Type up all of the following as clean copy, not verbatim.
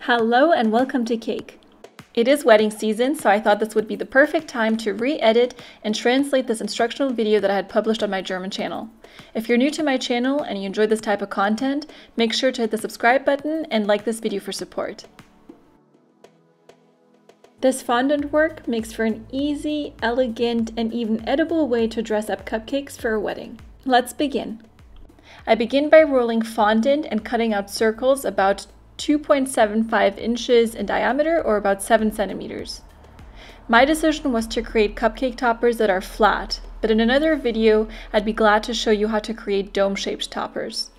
Hello and welcome to Cake. It is wedding season, so I thought this would be the perfect time to re-edit and translate this instructional video that I had published on my German channel. If you're new to my channel and you enjoy this type of content, make sure to hit the subscribe button and like this video for support. This fondant work makes for an easy, elegant, and even edible way to dress up cupcakes for a wedding. Let's begin. I begin by rolling fondant and cutting out circles about 2.75 inches in diameter or about 7 centimeters. My decision was to create cupcake toppers that are flat, but in another video I'd be glad to show you how to create dome-shaped toppers.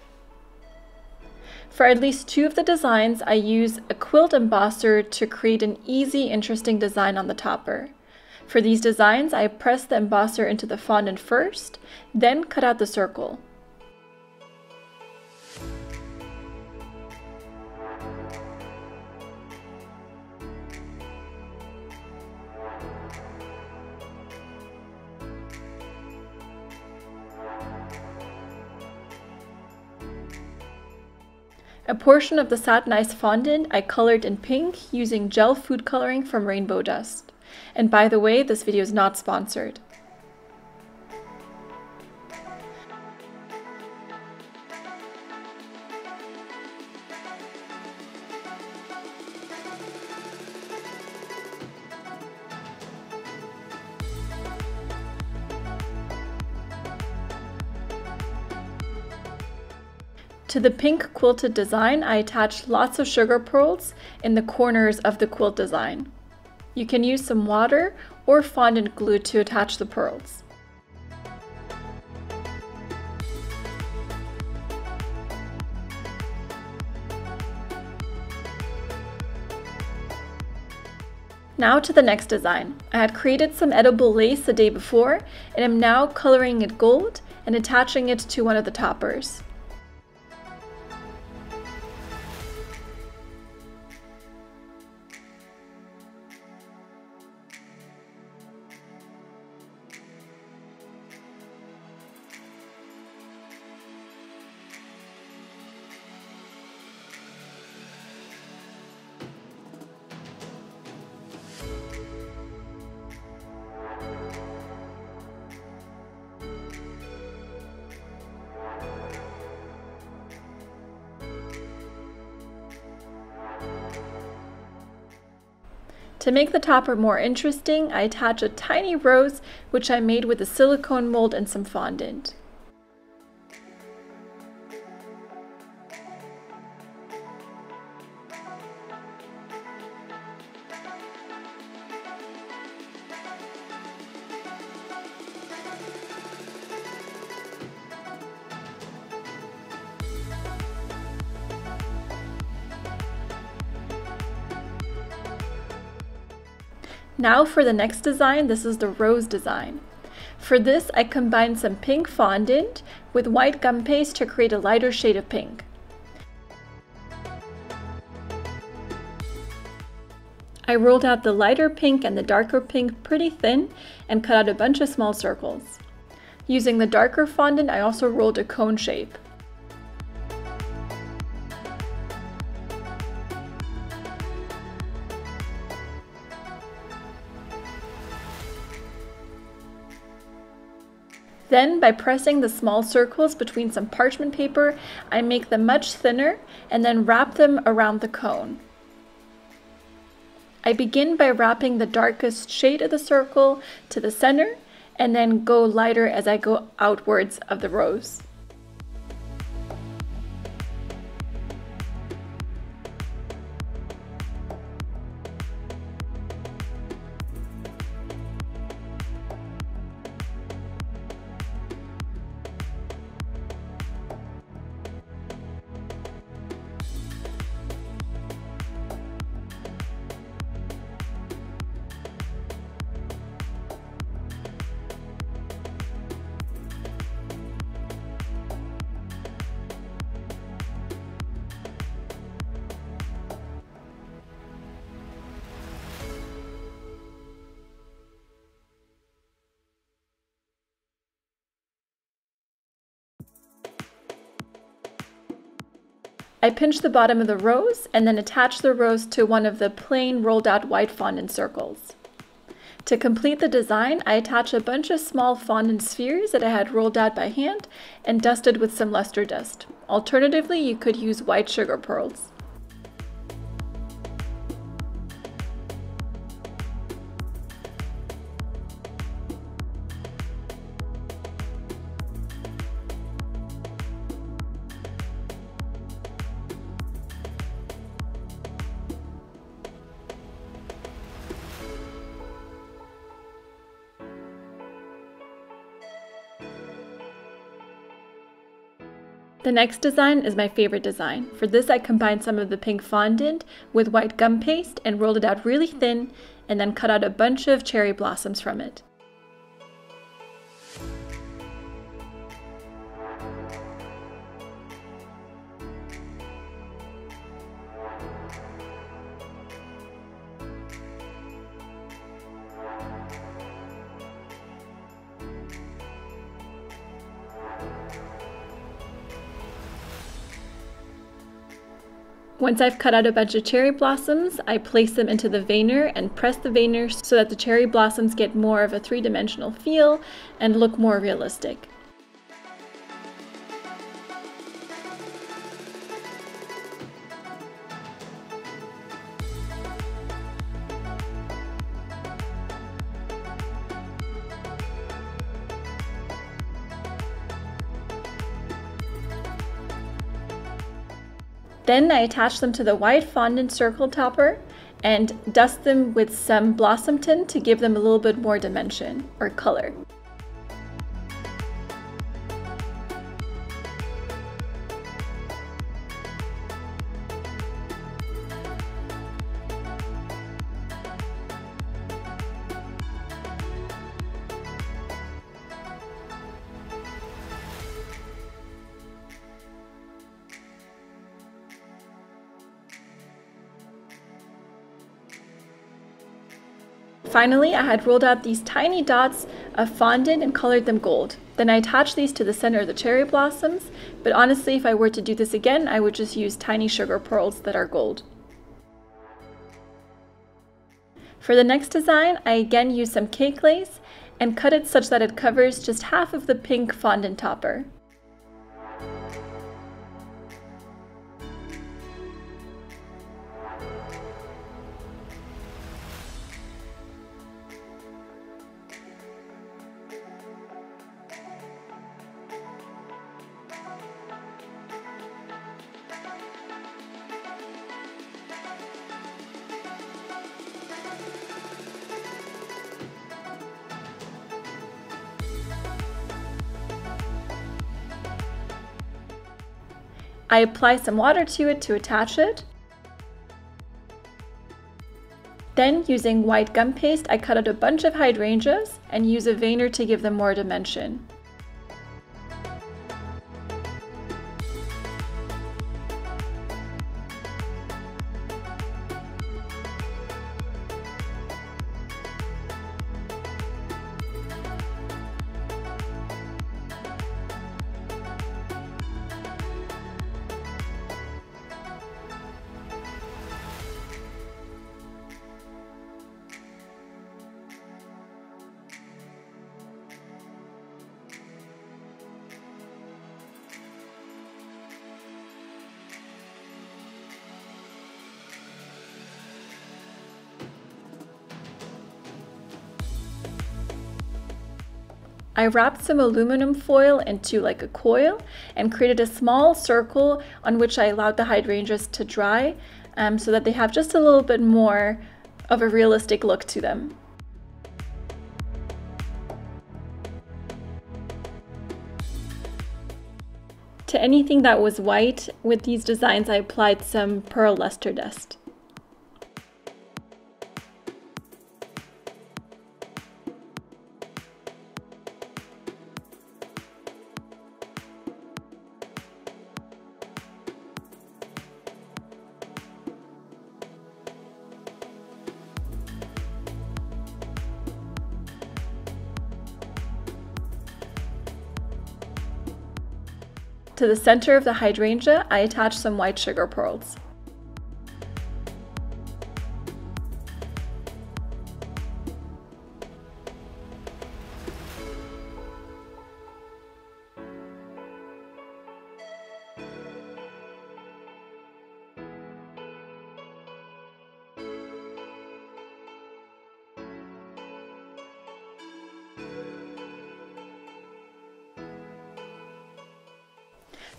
For at least two of the designs, I use a quilt embosser to create an easy, interesting design on the topper. For these designs, I press the embosser into the fondant first, then cut out the circle. A portion of the Satin Ice fondant I colored in pink using gel food coloring from Rainbow Dust. And by the way, this video is not sponsored. To the pink quilted design, I attached lots of sugar pearls in the corners of the quilt design. You can use some water or fondant glue to attach the pearls. Now to the next design. I had created some edible lace the day before and am now coloring it gold and attaching it to one of the toppers. To make the topper more interesting, I attach a tiny rose which I made with a silicone mold and some fondant. Now for the next design, this is the rose design. For this, I combined some pink fondant with white gum paste to create a lighter shade of pink. I rolled out the lighter pink and the darker pink pretty thin and cut out a bunch of small circles. Using the darker fondant, I also rolled a cone shape. Then, by pressing the small circles between some parchment paper, I make them much thinner and then wrap them around the cone. I begin by wrapping the darkest shade of the circle to the center and then go lighter as I go outwards of the rose. I pinch the bottom of the rose and then attach the rose to one of the plain rolled out white fondant circles. To complete the design, I attach a bunch of small fondant spheres that I had rolled out by hand and dusted with some luster dust. Alternatively, you could use white sugar pearls. The next design is my favorite design. For this, I combined some of the pink fondant with white gum paste and rolled it out really thin, and then cut out a bunch of cherry blossoms from it. Once I've cut out a bunch of cherry blossoms, I place them into the veiner and press the veiner so that the cherry blossoms get more of a three-dimensional feel and look more realistic. Then I attach them to the white fondant circle topper and dust them with some blossom tint to give them a little bit more dimension or color. Finally, I had rolled out these tiny dots of fondant and colored them gold. Then I attached these to the center of the cherry blossoms, but honestly, if I were to do this again, I would just use tiny sugar pearls that are gold. For the next design, I again used some cake lace and cut it such that it covers just half of the pink fondant topper. I apply some water to it to attach it. Then, using white gum paste, I cut out a bunch of hydrangeas and use a veiner to give them more dimension. I wrapped some aluminum foil into like a coil and created a small circle on which I allowed the hydrangeas to dry so that they have just a little bit more of a realistic look to them. To anything that was white with these designs, I applied some pearl luster dust. To the center of the hydrangea, I attach some white sugar pearls.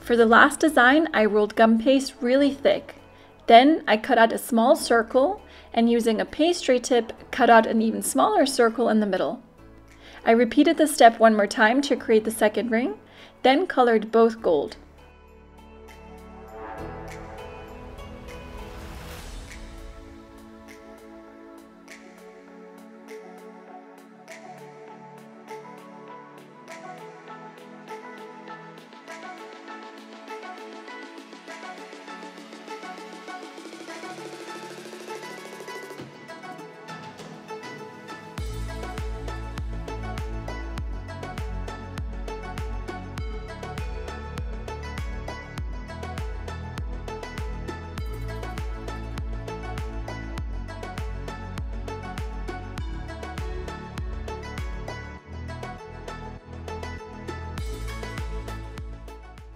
For the last design, I rolled gum paste really thick. Then I cut out a small circle and using a pastry tip, cut out an even smaller circle in the middle. I repeated this step one more time to create the second ring, then colored both gold.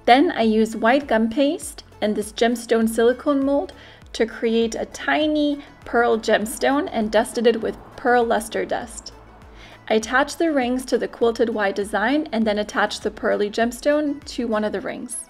Then I use white gum paste and this gemstone silicone mold to create a tiny pearl gemstone and dusted it with pearl luster dust. I attached the rings to the quilted white design and then attached the pearly gemstone to one of the rings.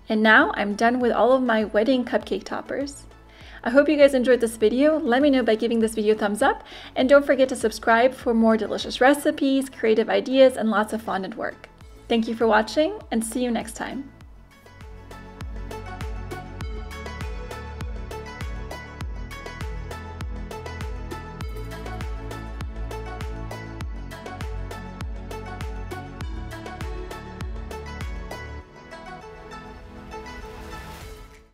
And now I'm done with all of my wedding cupcake toppers. I hope you guys enjoyed this video. Let me know by giving this video a thumbs up, and don't forget to subscribe for more delicious recipes, creative ideas, and lots of fondant work. Thank you for watching, and see you next time.